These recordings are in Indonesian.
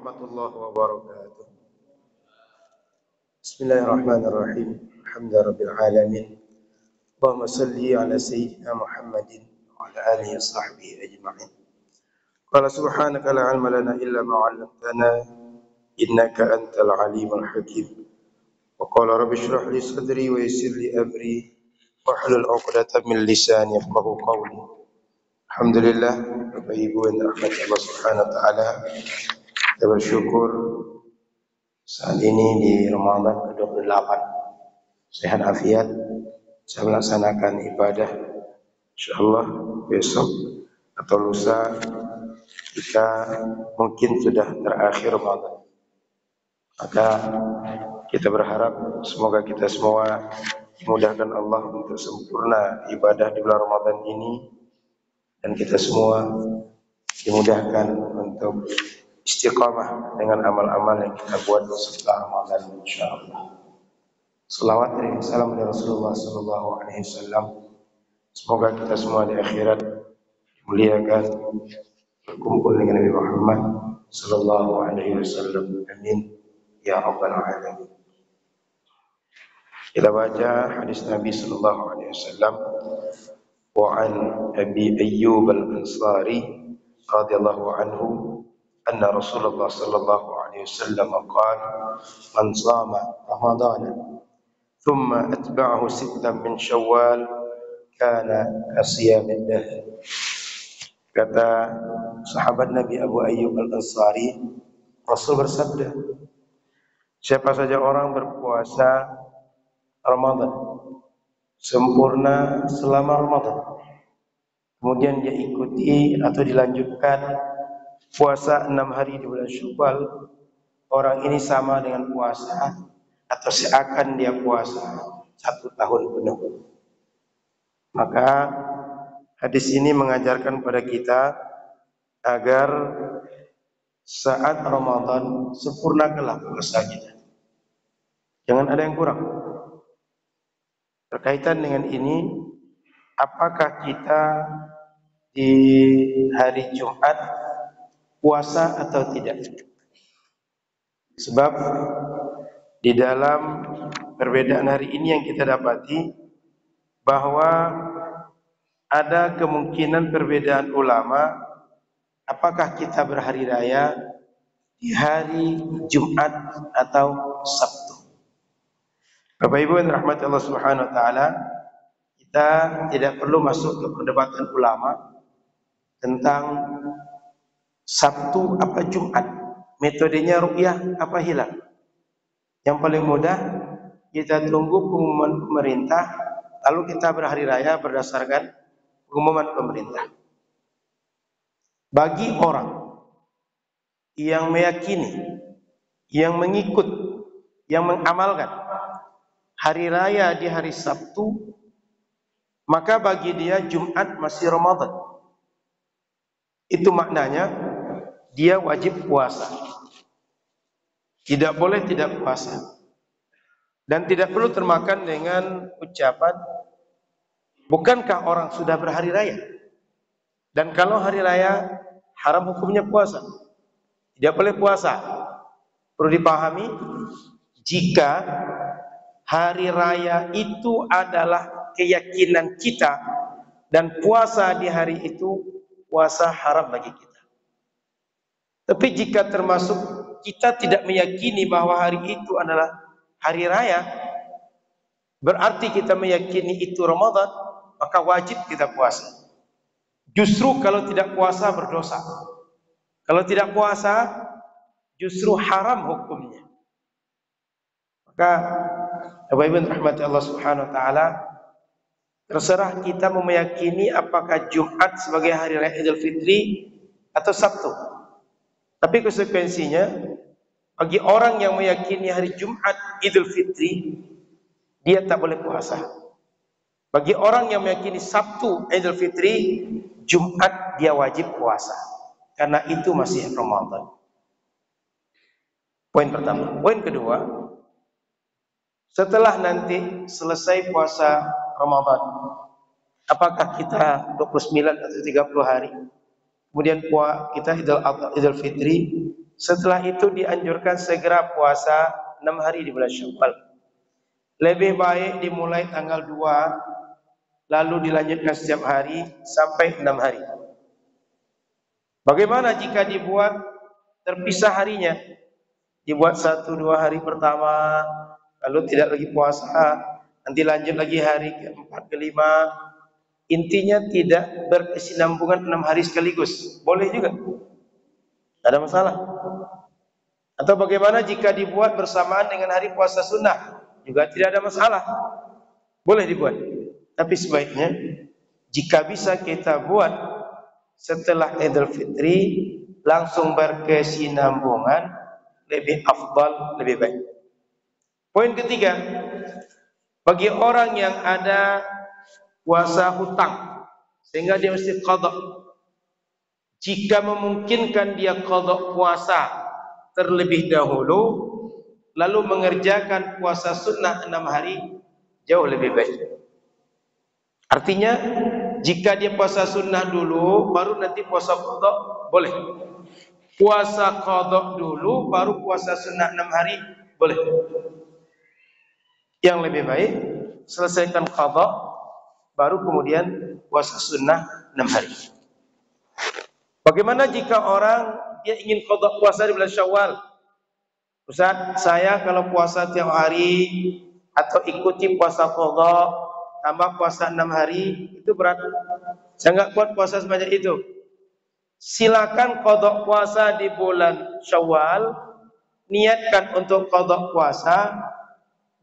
warahmatullahi wabarakatuh. Bismillahirrahmanirrahim. Alhamdulillahirabbil alamin. Allahumma shalli ala sayyidina Muhammadin wa ala alihi wa sahbihi ajma'in. Qala subhanaka la ilma lana illa ma 'allamtana innaka antal alimul hakim. Wa qala rabbi shrah li sadri wa yassir li amri wahlul 'uqdatam min lisani yafqahu qawli. Alhamdulillah, Bapak Ibu yang dirahmati Allah Subhanahu wa taala. Kita bersyukur saat ini di Ramadan ke-28 sehat afiat saya melaksanakan ibadah. Insyaallah besok atau lusa kita mungkin sudah terakhir Ramadan. Maka kita berharap semoga kita semua dimudahkan Allah untuk sempurna ibadah di bulan Ramadan ini dan kita semua dimudahkan untuk istiqamah dengan amal-amal yang kita buat setelah Ramadan insyaallah. Salawat dan salam dari Rasulullah sallallahu alaihi wasallam. Semoga kita semua di akhirat dimuliakan berkumpul dengan Nabi Muhammad sallallahu alaihi wasallam. Amin ya rabbal alamin. Kita baca hadis Nabi sallallahu alaihi wasallam. Wa an Abi Ayyub al-Ansari radhiyallahu anhu أن رسول الله صلى الله عليه وسلم قال من صام رمضان ثم أتبعه ستا من شوال كان كصيام الدهر. Kata sahabat Nabi Abu Ayyub al-Ansari, Rasul bersabda, siapa saja orang berpuasa Ramadan sempurna selama Ramadan, kemudian dia ikuti atau dilanjutkan puasa 6 hari di bulan Syawal, orang ini sama dengan puasa atau seakan dia puasa 1 tahun penuh. Maka hadis ini mengajarkan pada kita agar saat Ramadan sempurnakanlah puasa kita. Jangan ada yang kurang. Berkaitan dengan ini, apakah kita di hari Jumat puasa atau tidak? Sebab di dalam perbedaan hari ini yang kita dapati bahwa ada kemungkinan perbedaan ulama apakah kita berhari raya di hari Jumat atau Sabtu. Bapak Ibu yang dirahmati Allah Subhanahu wa taala, kita tidak perlu masuk ke perdebatan ulama tentang Sabtu apa Jumat, metodenya ru'yah apa hilal. Yang paling mudah kita tunggu pengumuman pemerintah, lalu kita berhari raya berdasarkan pengumuman pemerintah. Bagi orang yang meyakini, yang mengikut, yang mengamalkan hari raya di hari Sabtu, maka bagi dia Jumat masih Ramadan. Itu maknanya dia wajib puasa. Tidak boleh tidak puasa. Dan tidak perlu termakan dengan ucapan, bukankah orang sudah berhari raya? Dan kalau hari raya haram hukumnya puasa. Tidak boleh puasa. Perlu dipahami, jika hari raya itu adalah keyakinan kita dan puasa di hari itu, puasa haram bagi kita. Tapi jika termasuk kita tidak meyakini bahwa hari itu adalah hari raya, berarti kita meyakini itu Ramadan, maka wajib kita puasa. Justru kalau tidak puasa berdosa. Kalau tidak puasa justru haram hukumnya. Maka Bapak Ibu rahmati Allah Subhanahu wa taala, terserah kita meyakini apakah Jumat sebagai hari raya Idul Fitri atau Sabtu. Tapi konsekuensinya bagi orang yang meyakini hari Jumat Idul Fitri, dia tak boleh puasa. Bagi orang yang meyakini Sabtu Idul Fitri, Jumat dia wajib puasa. Karena itu masih Ramadan. Poin pertama. Poin kedua, setelah nanti selesai puasa Ramadan, apakah kita 29 atau 30 hari? Kemudian kita Idul Fitri, Setelah itu dianjurkan segera puasa 6 hari di bulan Syawal. Lebih baik dimulai tanggal 2, lalu dilanjutkan setiap hari sampai 6 hari. Bagaimana jika dibuat terpisah harinya? Dibuat 1-2 hari pertama, lalu tidak lagi puasa, nanti lanjut lagi hari ke-4, ke-5. Intinya tidak berkesinambungan 6 hari sekaligus. Boleh juga, tidak ada masalah. Atau bagaimana jika dibuat bersamaan dengan hari puasa sunnah? Juga tidak ada masalah. Boleh dibuat. Tapi sebaiknya jika bisa kita buat setelah Idul Fitri langsung berkesinambungan, lebih afdal, lebih baik. Poin ketiga, bagi orang yang ada puasa hutang sehingga dia mesti qadha, jika memungkinkan dia qadha puasa terlebih dahulu lalu mengerjakan puasa sunnah 6 hari, jauh lebih baik. Artinya jika dia puasa sunnah dulu baru nanti puasa qadha, boleh. Puasa qadha dulu baru puasa sunnah 6 hari, boleh. Yang lebih baik selesaikan qadha baru kemudian puasa sunnah 6 hari. Bagaimana jika orang dia ingin qadha puasa di bulan Syawal? Ustaz, saya kalau puasa tiap hari atau ikuti puasa qadha tambah puasa 6 hari itu berat. Saya enggak kuat puasa sebanyak itu. Silakan qadha puasa di bulan Syawal, niatkan untuk qadha puasa,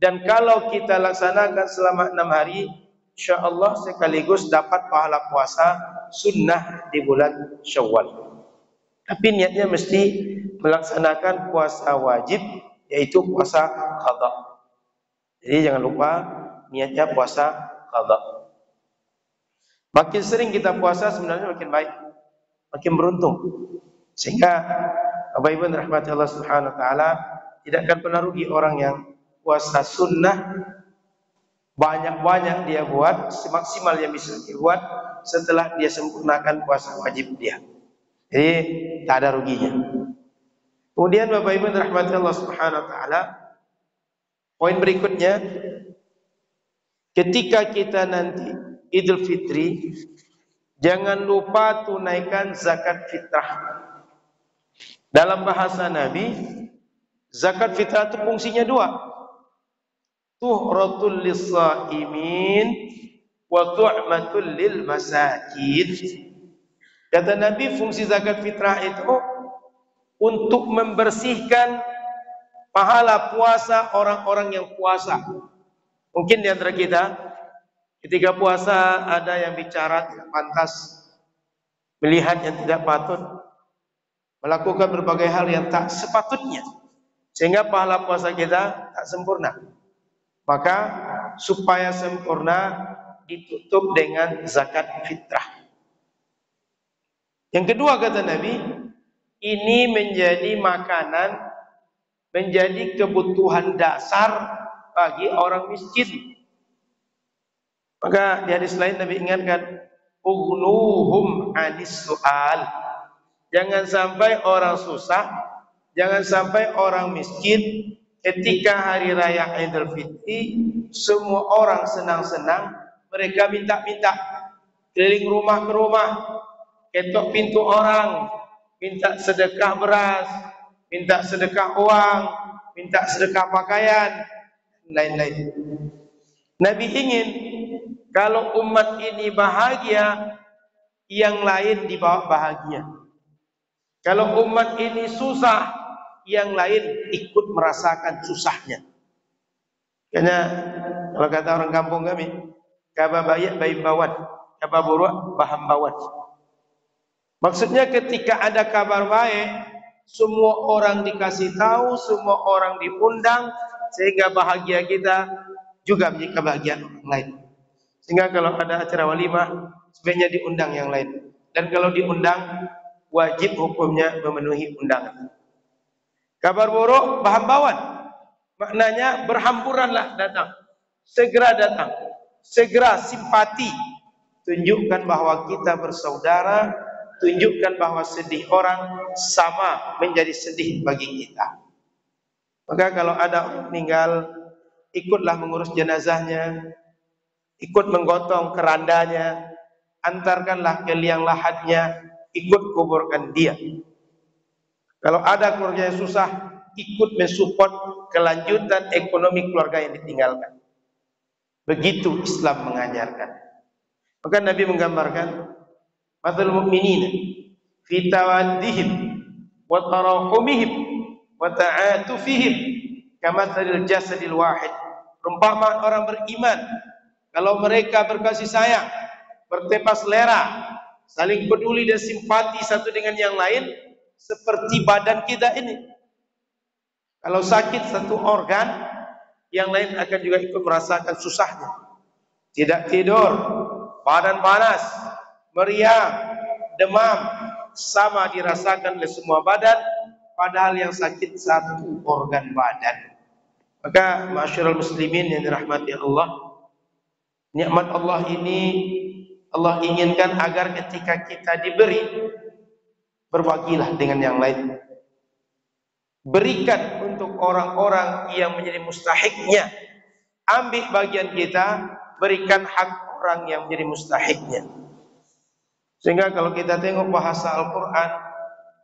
dan kalau kita laksanakan selama 6 hari, insyaallah sekaligus dapat pahala puasa sunnah di bulan Syawal. Tapi niatnya mesti melaksanakan puasa wajib, yaitu puasa qadha. Jadi jangan lupa niatnya puasa qadha. Makin sering kita puasa sebenarnya makin baik, makin beruntung. Sehingga Bapak Ibu rahmati Allah Subhanahu wa taala, tidak akan pernah rugi orang yang puasa sunnah banyak-banyak dia buat, semaksimal yang bisa dibuat setelah dia sempurnakan puasa wajib dia. Jadi tak ada ruginya. Kemudian Bapak Ibu rahmati Allah Subhanahu wa taala, poin berikutnya, ketika kita nanti Idul Fitri, jangan lupa tunaikan zakat fitrah. Dalam bahasa Nabi, zakat fitrah itu fungsinya 2. Tuhratul lis-shaimin wa tu'matul lil masakin. Kata Nabi, fungsi zakat fitrah itu untuk membersihkan pahala puasa orang-orang yang puasa. Mungkin di antara kita ketika puasa ada yang bicara tidak pantas, melihat yang tidak patut, melakukan berbagai hal yang tak sepatutnya, sehingga pahala puasa kita tak sempurna. Maka supaya sempurna ditutup dengan zakat fitrah. Yang kedua kata Nabi, ini menjadi makanan, menjadi kebutuhan dasar bagi orang miskin. Maka di hadis lain Nabi ingatkan, ughnuhum anis su'al. Jangan sampai orang susah, jangan sampai orang miskin ketika hari raya Idul Fitri, semua orang senang-senang, mereka minta-minta, keliling rumah ke rumah, ketok pintu orang, minta sedekah beras, minta sedekah uang, minta sedekah pakaian, lain-lain. Nabi ingin kalau umat ini bahagia, yang lain dibawa bahagia. Kalau umat ini susah, yang lain ikut merasakan susahnya. Karena kalau kata orang kampung kami, kababayak bayi bawan, kababuruk baham bawan. Maksudnya ketika ada kabar baik, semua orang dikasih tahu, semua orang diundang, sehingga bahagia kita juga menjadi kebahagiaan orang lain. Sehingga kalau ada acara walimah, sebaiknya diundang yang lain. Dan kalau diundang, wajib hukumnya memenuhi undangan. Kabar buruk, baham bawan. Maknanya berhamburanlah datang. Segera datang. Segera simpati. Tunjukkan bahwa kita bersaudara, tunjukkan bahwa sedih orang sama menjadi sedih bagi kita. Maka kalau ada orang meninggal, ikutlah mengurus jenazahnya, ikut menggotong kerandanya, antarkanlah ke liang lahatnya, ikut kuburkan dia. Kalau ada keluarga yang susah, ikut mensupport kelanjutan ekonomi keluarga yang ditinggalkan. Begitu Islam mengajarkan. Maka Nabi menggambarkan mathalul mu'minina fi tawaddihim wa tarahumihim wa ta'atufihim kamathalil jasadil wahid. Perumpamaan orang beriman kalau mereka berkasih sayang, bertepa selera, saling peduli dan simpati satu dengan yang lain, seperti badan kita ini. Kalau sakit satu organ, yang lain akan juga ikut merasakan susahnya. Tidak tidur, badan panas, meriang, demam, sama dirasakan oleh semua badan, padahal yang sakit satu organ badan. Maka masyarul muslimin yang dirahmati Allah, nikmat Allah ini Allah inginkan agar ketika kita diberi, berbagilah dengan yang lain. Berikan untuk orang-orang yang menjadi mustahiknya. Ambil bagian kita, berikan hak orang yang menjadi mustahiknya. Sehingga kalau kita tengok bahasa Al-Quran,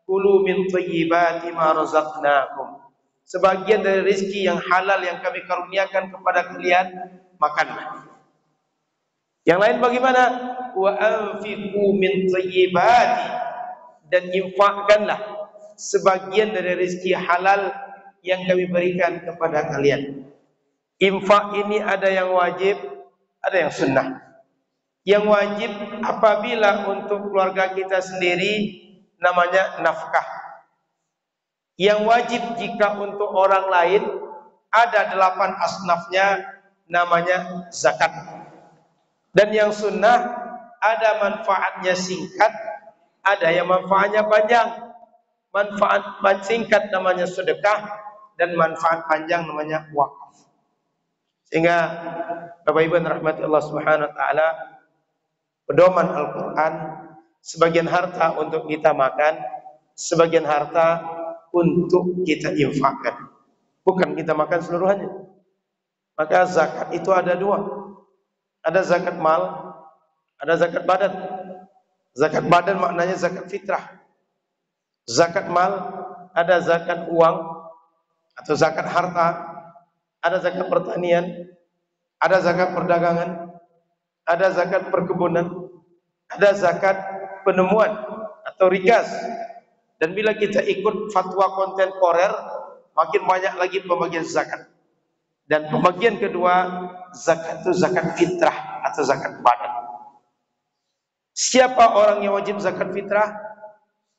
kulu min thayyibati ma razaqnakum. Sebagian dari rezeki yang halal yang kami karuniakan kepada kalian, makanlah. Yang lain bagaimana? Wa anfiqu min thayyibati, dan infakkanlah sebagian dari rezeki halal yang kami berikan kepada kalian. Infak ini ada yang wajib, ada yang sunnah. Yang wajib apabila untuk keluarga kita sendiri namanya nafkah. Yang wajib jika untuk orang lain ada 8 asnafnya, namanya zakat. Dan yang sunnah ada manfaatnya singkat, ada yang manfaatnya panjang. Manfaat singkat namanya sedekah, dan manfaat panjang namanya wakaf. Sehingga Bapak Ibu rahmati Allah Subhanahu wa taala, pedoman Al-Qur'an, sebagian harta untuk kita makan, sebagian harta untuk kita infakkan. Bukan kita makan seluruhnya. Maka zakat itu ada 2. Ada zakat mal, ada zakat badan. Zakat badan maknanya zakat fitrah. Zakat mal, ada zakat uang atau zakat harta, ada zakat pertanian, ada zakat perdagangan, ada zakat perkebunan, ada zakat penemuan atau rikas. Dan bila kita ikut fatwa kontemporer, makin banyak lagi pembagian zakat. Dan pembagian kedua, zakat itu zakat fitrah atau zakat badan. Siapa orang yang wajib zakat fitrah?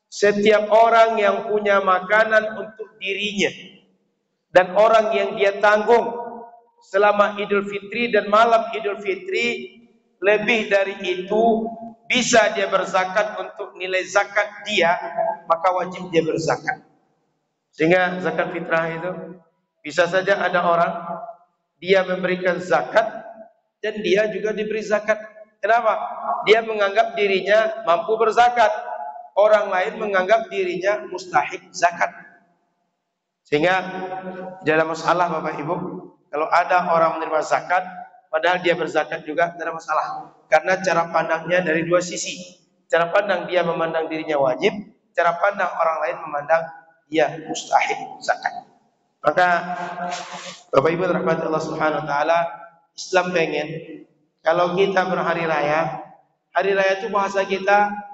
Setiap orang yang punya makanan untuk dirinya dan orang yang dia tanggung selama Idul Fitri dan malam Idul Fitri, lebih dari itu bisa dia berzakat untuk nilai zakat dia, maka wajib dia berzakat. Sehingga zakat fitrah itu bisa saja ada orang dia memberikan zakat dan dia juga diberi zakat. Kenapa? Dia menganggap dirinya mampu berzakat. Orang lain menganggap dirinya mustahik zakat. Sehingga dalam masalah Bapak Ibu, kalau ada orang menerima zakat padahal dia berzakat juga, tidak ada masalah. Karena cara pandangnya dari 2 sisi. Cara pandang dia memandang dirinya wajib, cara pandang orang lain memandang dia mustahik zakat. Maka Bapak Ibu rahmati Allah Subhanahu wa taala, Islam pengen kalau kita berhari raya, hari raya itu bahasa kita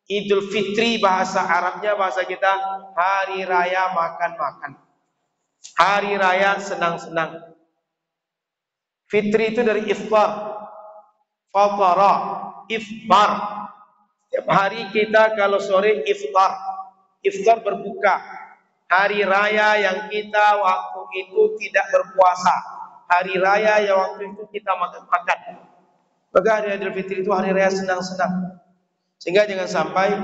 Idul Fitri, bahasa Arabnya, bahasa kita hari raya makan-makan. Hari raya senang-senang. Fitri itu dari iftar. Fatara, iftar. Setiap hari kita kalau sore iftar. Iftar berbuka. Hari raya yang kita waktu itu tidak berpuasa. Hari raya yang waktu itu kita makan-makan. Maka hari Idul Fitri itu hari raya senang-senang. Sehingga jangan sampai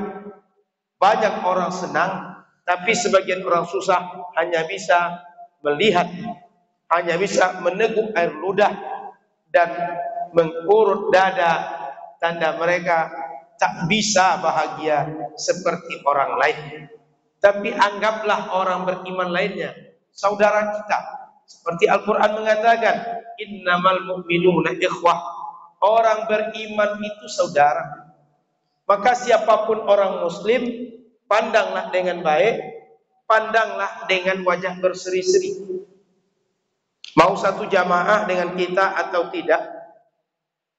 banyak orang senang, tapi sebagian orang susah hanya bisa melihat, hanya bisa meneguk air ludah dan mengurut dada, tanda mereka tak bisa bahagia seperti orang lain. Tapi anggaplah orang beriman lainnya saudara kita. Seperti Al-Quran mengatakan, innamal mu'minuna ikhwah. Orang beriman itu saudara. Maka siapapun orang muslim, pandanglah dengan baik, pandanglah dengan wajah berseri-seri. Mau satu jamaah dengan kita atau tidak,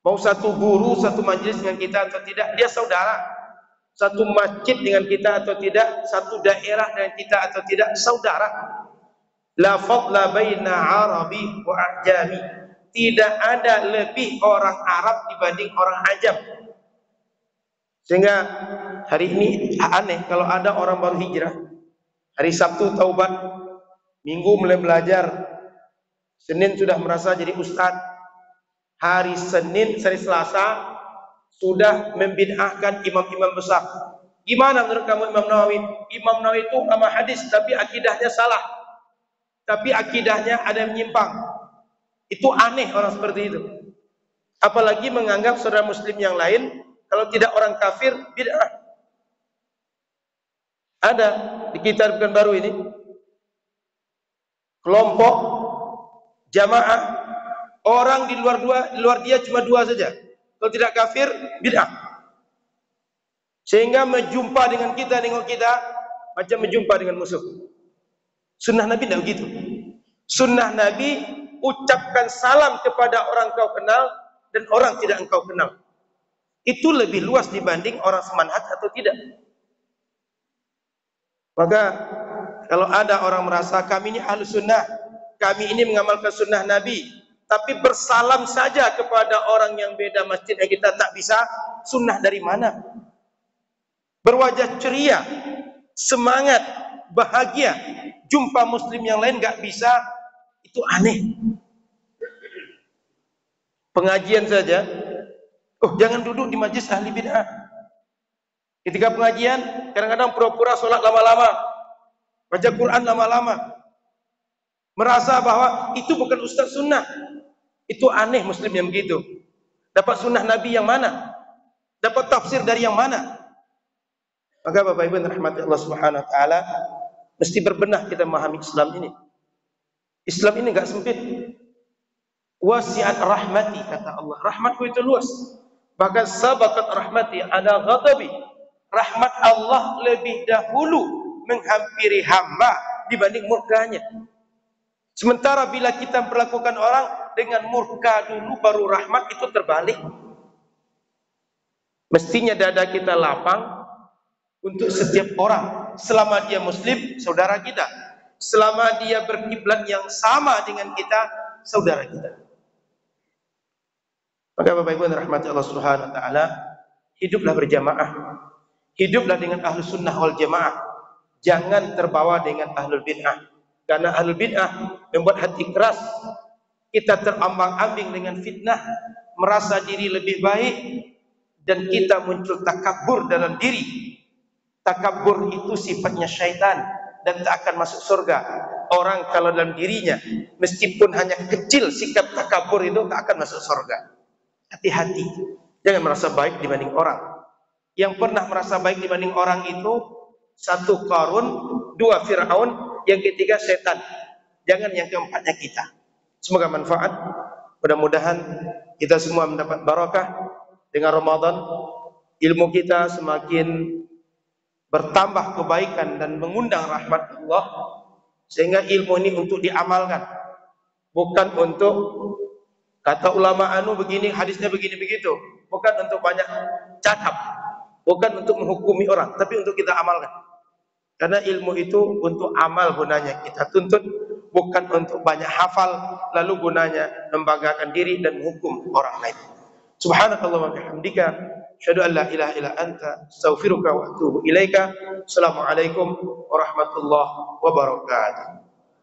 mau satu guru, satu majelis dengan kita atau tidak, dia saudara. Satu masjid dengan kita atau tidak, satu daerah dengan kita atau tidak, saudara. La fadla baina Arabi wa Ajami. Tidak ada lebih orang Arab dibanding orang Ajam. Sehingga hari ini aneh kalau ada orang baru hijrah. Hari Sabtu taubat, Minggu mulai belajar, Senin sudah merasa jadi ustadz, hari Selasa sudah membid'ahkan imam-imam besar. Gimana menurut kamu Imam Nawawi? Imam Nawawi itu ulama hadis tapi akidahnya salah. Tapi akidahnya ada yang menyimpang. Itu aneh orang seperti itu. Apalagi menganggap saudara muslim yang lain kalau tidak orang kafir bid'ah. Ada di kitab Pekanbaru ini kelompok jamaah orang di luar dia cuma dua saja. Kalau tidak kafir bid'ah. Sehingga menjumpa dengan kita, nengok kita macam menjumpa dengan musuh. Sunnah Nabi tidak begitu. Sunnah Nabi ucapkan salam kepada orang kau kenal dan orang tidak engkau kenal. Itu lebih luas dibanding orang semanhaj atau tidak. Maka kalau ada orang merasa kami ini ahlu sunnah, kami ini mengamalkan sunnah Nabi, tapi bersalam saja kepada orang yang beda masjid yang kita tak bisa, sunnah dari mana? Berwajah ceria, semangat, bahagia, jumpa muslim yang lain gak bisa, itu aneh. Pengajian saja, jangan duduk di majlis ahli bid'ah. Ketika pengajian, kadang-kadang pura-pura sholat lama-lama, baca Quran lama-lama, merasa bahwa itu bukan ustaz sunnah. Itu aneh muslim yang begitu. Dapat sunnah Nabi yang mana? Dapat tafsir dari yang mana? Maka Bapak Ibu rahmati Allah Subhanahu wa taala, mesti berbenah kita memahami Islam ini. Islam ini enggak sempit. Wasi'at rahmati, kata Allah. Rahmatku itu luas. Bahkan sabaqat rahmati ala ghadabi. Rahmat Allah lebih dahulu menghampiri hamba dibanding murkanya. Sementara bila kita perlakukan orang dengan murka dulu baru rahmat, itu terbalik. Mestinya dada kita lapang untuk setiap orang. Selama dia muslim, saudara kita. Selama dia berkiblat yang sama dengan kita, saudara kita. Maka Bapak Ibu rahmati Allah Subhanahu wa taala, hiduplah berjamaah. Hiduplah dengan ahlu sunnah wal jamaah. Jangan terbawa dengan ahlul bid'ah. Karena ahlul bid'ah membuat hati keras. Kita terambang-ambing dengan fitnah, merasa diri lebih baik, dan kita muncul takabur dalam diri. Takabur itu sifatnya syaitan dan tak akan masuk surga. Orang kalau dalam dirinya meskipun hanya kecil sikap takabur itu tak akan masuk surga. Hati-hati, jangan merasa baik dibanding orang. Yang pernah merasa baik dibanding orang itu satu Qarun, dua Fir'aun, yang ketiga setan. Jangan yang keempatnya kita. Semoga manfaat. Mudah-mudahan kita semua mendapat barakah dengan Ramadan. Ilmu kita semakin bertambah kebaikan dan mengundang rahmat Allah, sehingga ilmu ini untuk diamalkan, bukan untuk kata ulama anu begini, hadisnya begini begitu, bukan untuk banyak cakap, bukan untuk menghukumi orang, tapi untuk kita amalkan. Karena ilmu itu untuk amal gunanya kita tuntut, bukan untuk banyak hafal lalu gunanya membanggakan diri dan menghukum orang lain. Subhanakallah wa bihamdika, asyhadu an la ilaha illa anta, astaghfiruka wa atubu ilaika. Assalamualaikum warahmatullahi wabarakatuh.